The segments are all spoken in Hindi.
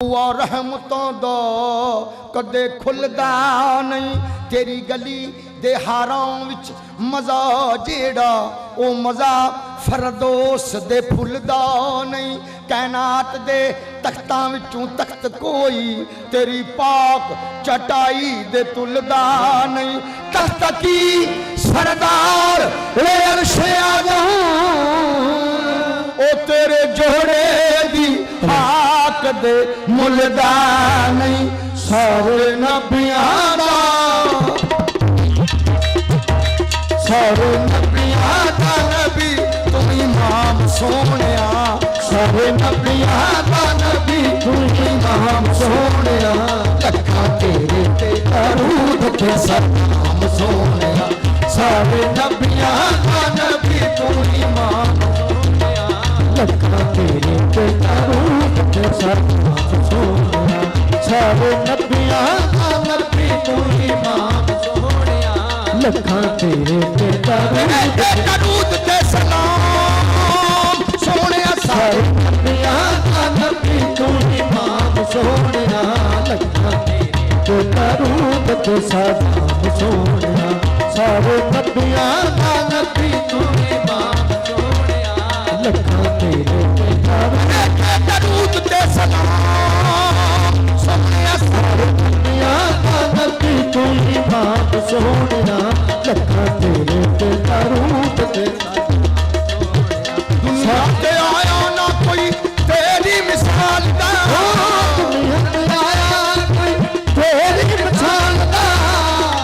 रहमतों दो कदे खुलदा नहीं तेरी गली दे हारां विच मजा जेड़ा ओ मजा फरदोस दे फुलदा नहीं। कायनात दे तख्तां विचों तख्त कोई तेरी पाक चटाई दे तुलदा नहीं। तख्त की सरदार ए अरशे आज़म ओ तेरे जोड़े दी पाक दे मुलदा नहीं। सारे नबियां दा सारे नबियां दा नबी तू इमाम सोनिया। सारे नबियां दा नबी तू इमाम सोनिया। लखा तेरे ते दरूद ते सलाम सोनिया। सारे नबियां दा नबी तू इमाम सोनिया। लखा तेरे ते दरूद ते सलाम सोनिया। सारे नबियां दा नबी तू इमाम सोनिया। लखा तेरे ते दरूद ते सलाम सोनिया। सारे नबियां दा नबी तू इमाम सोनिया। लखा तेरे ते दरूद ते सलाम सोनिया। सारे नबियां दा नबी तू इमाम सोनिया। लखा तेरे ते दरूद ते सलाम सोनिया। सारे नबियां दा नबी तू इमाम सोनिया। लखा तेरे ते दरूद ते दुनिया ते आया ना कोई तेरी मिसाल दा। दुनिया ते आया कोई तेरी मिसाल दा।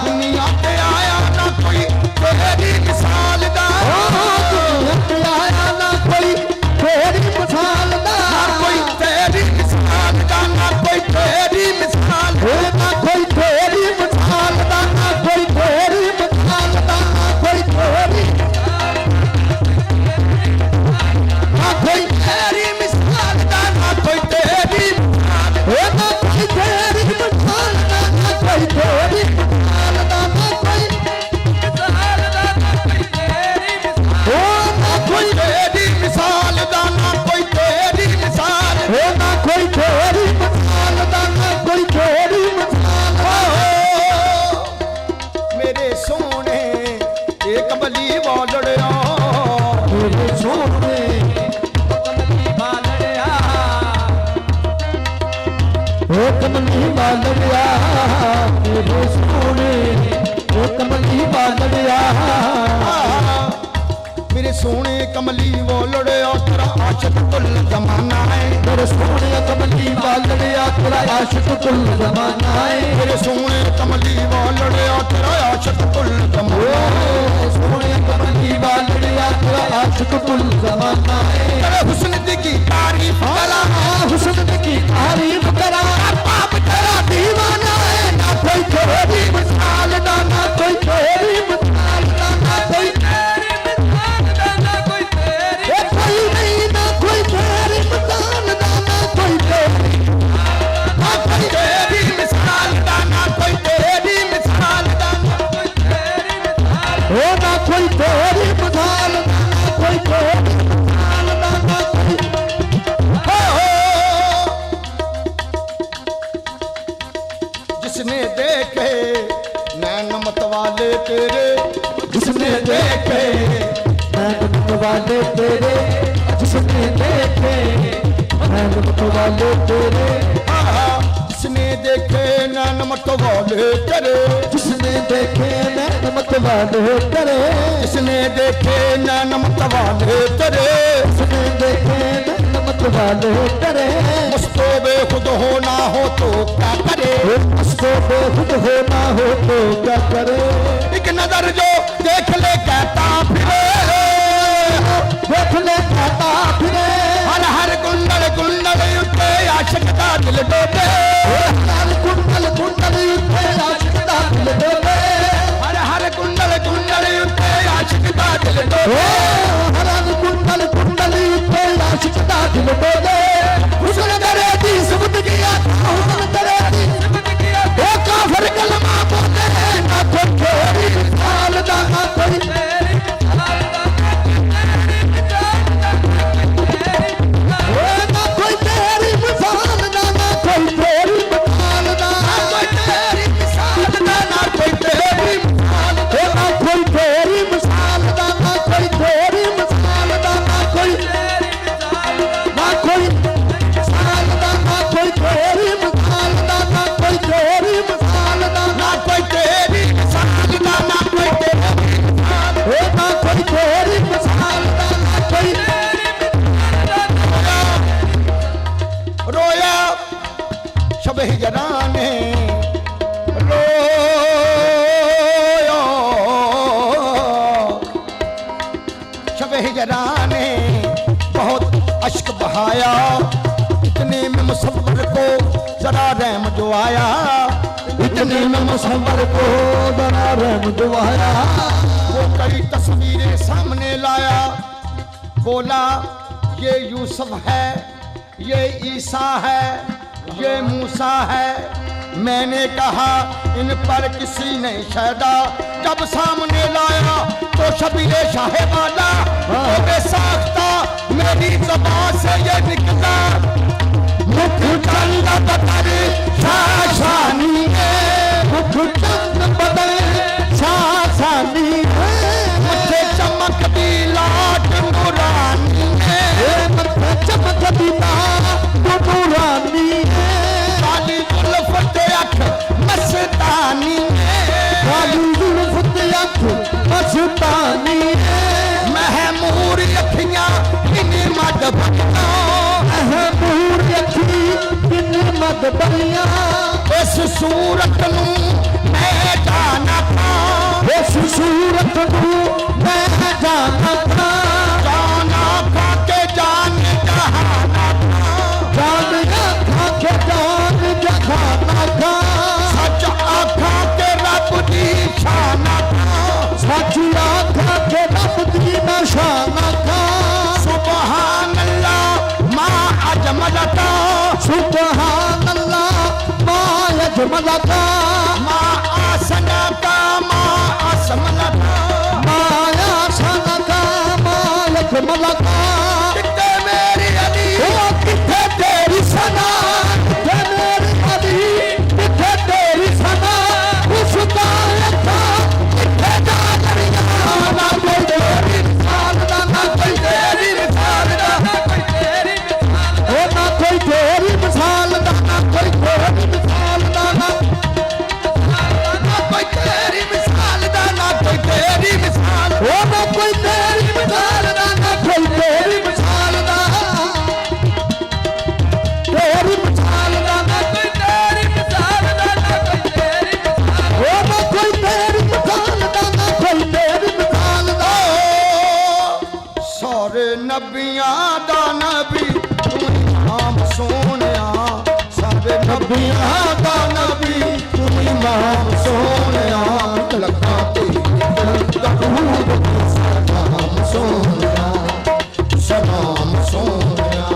दुनिया ते आया ना कोई तेरी मिसाल दा। दुनिया ते आया ना कोई तेरी मिसाल दा। ना कोई तेरी मिसाल दा ना कोई तेरी मिसाल ना कोई तेरी मिसाल दा ना कोई तेरी मिसाल दा ना कोई तेरी ना कोई तेरी मिसाल दा ना कोई तेरी ना कोई तेरी मिसाल दा ना कोई तेरी मिसाल दा ना कोई मिसाल दा ना कोई तेरी ना कोई तेरी मिसाल दा ना कोई तेरी मिसाल ना कोई तेरी मिसाल दा ना कोई तेरी मिसाल। मेरे सोने एक बली वालड़िया। मेरे सोने कमली वालड़िया। ओ कमली वालड़िया। मेरे सोने ओ कमली वालड़िया। मेरे सोने कमली वालड़िया तेरा आशिक कुल जमाना है। मेरे सोने कमली वालड़िया तेरा आशिक कुल जमाना है। मेरे सोने कमली वालड़िया तेरा आशिक कुल जमाना है। सोने कमली वालड़िया तेरा आशिक कुल जमाना है। तेरे हुस्न की तारीफ करा हुस्न की तारीफ करा बाप तेरा दीवाना है। ना कोई तेरी मिसाल ना ना कोई तेरी मिसाल ना ना कोई तेरी मिसाल ना ना कोई तेरी कोई नहीं ना कोई तेरी मिसाल ना ना कोई तेरी ना कोई तेरी मिसाल ना ना कोई तेरी मिसाल ना ना कोई तेरी मिसाल हो ना कोई तेरी मिसाल ना ना कोई तेरी मिसाल ना ना कोई हो। जिसने देखे नैन मतवाले तेरे। जिसने देखे नैन मतवाले तेरे। जिसने देखे नैन मतवाले तेरे। जिसने देखे नैन मतवाले तेरे। जिसने देखे नैन मतवाले तेरे। जिसने देखे नैन मतवाले तेरे। जिसने देखे नैन मतवाले तेरे। मुझको बेखुद होना हो तो क्या करे। मुझको बेखुद होना हो तो क्या करे। एक नजर जो देख ले कहता फिरे। देख ले कहता फिरे। हर हर कुंडल कुंडल उठे आशिक दा दिल डोले। हर कुंडल कुंडल उठे आशिक दा दिल डोले। हर हर कुंडल कुंडल उठे आशिक दा दिल डोले। हर हर कुंडल कुंडल उठे आशिक दा दिल डोले। हुस्न तेरे दी सुबत किया हुस्न तेरे दी सुबत किया। ओ काफिर कलमा बोले ना कोई तेरी मिसाल दा ना कोई तेरी मिसाल दा ना कोई तेरी मिसाल दा ना कोई तेरी मिसाल ना कोई तेरी मिसाल दा ना कोई शब हिजरा ने रोया, शब हिजरा ने बहुत अश्क बहाया, इतने में मुसव्वर को जरा रहम जो आया, इतने में मुसव्वर को जरा रहम जो आया। वो कई तस्वीरें सामने लाया, बोला ये यूसुफ है, ये ईसा है, ये मूसा है। मैंने कहा इन पर किसी ने शहदा, जब सामने लाया तो शबीरे शाहे वाला तो बेसाख्ता मेरी ज़बान से ये निकला, मुख चंद बदर शाशानी है, मुख चंद बदर शाशानी है, मुझे चमक दी लाट नूरानी है, मुझे चमक दी लाट नूरानी है, काली जुल्फ़ अख मस्तानी है, काली जुल्फ़ अख मस्तानी है, महमूर अखियां इन्हें मद भटका, महमूर अखी इन्हें मद बलिया, इस सूरत नू मैं जाना था, इस सूरत नू मैं जाना था, जाना था के जान जहाना था, जान था के जान जहाना था, सच आखा के रब दी शाना था, सच आखा के रब दी शाना था। सुबहान अल्लाह मा अजमलता, सुबहान अल्लाह मा अजमलता, मा आसना का मा असमलता, मा आसना का मा अजमलता। कितने मेरी अली ओ कितने तेरी सना, कितने मेरी अली कितने तेरी सना, उसका लखा कितने जागरिया, ना कोई तेरी मिसाल ना, ना कोई तेरी मिसाल ना, ना कोई तेरी मिसाल ओ ना कोई तेरी मिसाल ना, ना कोई तेरी मिसाल ना, ना कोई तेरी मिसाल ना, ना कोई तेरी मिसाल ओ ना कोई तेरी मिसाल ना, ना कोई तेरी मिसाल ना, तेरी मिसाल ना, ना कोई तेरी मिसाल ना, ना कोई तेरी मिसाल ओ ना कोई तेरी मिसाल ना, ना कोई तेरी मिसाल ना। सारे नबियां दा नबी तू इमाम सोनिया, सारे नबियां दा नबी तू इमाम सोनिया, लखा सलाम सोनिया, सलाम सोनिया।